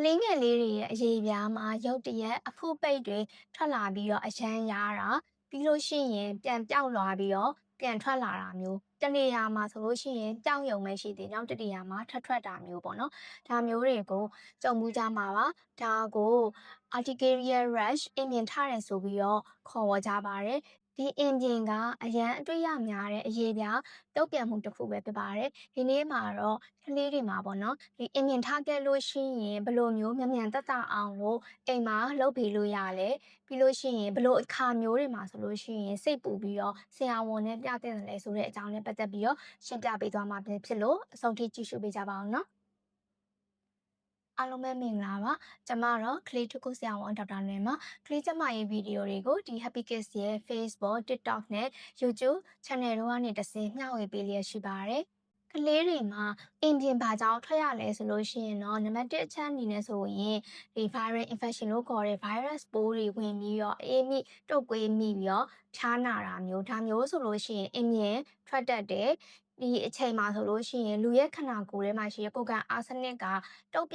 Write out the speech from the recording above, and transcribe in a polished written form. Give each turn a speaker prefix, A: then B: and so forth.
A: လေးငယ်လေးတွေရဲ့အရေပြားမှာရုတ်တရက်အဖုပိတ်တွေထွက်လာပြီးတော့အရမ်းရားတာပြီးလို့ရှိရင်ပြန်ပြောက်လာပြီးတော့ပြန်ထွက်လာတာမျိုးတနေရာမှာဆိုလို့ရှိရင်ပြောက်ယုံပဲရှိသေးနောက်တနေရာမှာထွက်တာမျိုးပေါ့နော်ဒါမျိုးတွေကိုကြုံမှုကြမှာပါဒါကို urticaria rash အင်ပြင်ထတယ်ဆိုပြီးတော့ခေါ်ဝေါ်ကြပါတယ်ဒီအင်ပြင်ကအရန်အတွေ့ရများတဲ့အရေးပြားတုတ်ပြန်မှုတစ်ခုပဲဖြစ်ပါတယ်ဒီနေ့မှာတော့ကလေးတွေမှာပေါ့နော်ဒီအင်ပြင်ထားခဲ့လို့ရှိရင်ဘယ်လိုမျိုးမြန်မြန်တက်တာအောင်လို့အိမ်မှာလုပ်ပေးလို့ရလဲပြီးလို့ရှိရင်ဘယ်လိုအခါမျိုးတွေမှာဆိုလို့ရှိရင်စိတ်ပူပြီးတော့ဆရာဝန်နဲ့ပြတဲ့တယ်လဲဆိုတဲ့အကြောင်းနဲ့ပတ်သက်ပြီးတော့ရှင်းပြပေးသွားမှာဖြစ်လို့အဆုံးထိကြည့်ရှုပေးကြပါအောင်နော်အားလုံးပဲမင်္ဂလာပါကျွန်မတော့ကလေးထုခုဆရာဝန်ဒေါက်တာလွင်ပါကလေးကျမရေးဗီဒီယိုတွေကိုဒီ Happy Kids ရဲ့ Facebook TikTok နဲ့ YouTube Channel တို့ကနေတဆင့်မျှဝေပေးလျက်ရှိပါတယ်ကလေးတွေမှာအင်ပြင်ဘာကြောင့်ထွက်ရလဲဆိုလို့ရှိရင်တော့နံပါတ်1အချက်အနေနဲ့ဆိုရင်ဒီ viral infection လို့ခေါ်တဲ့ virus ပိုးတွေဝင်ပြီးတော့အေးမိတုပ်ကွေးမိပြီးတော့ဖျားနာတာမျိုးဒါမျိုးဆိုလို့ရှိရင်အင်ပြင်ထွက်တတ်တယ်ဒီအချိန်မှာဆိုလို့ရှိရင်လူရဲ့ခန္ဓာကိုယ်ထဲမှာရှိတဲ့ကိုယ်ခံအားစနစ်ကတုံ့ပြန်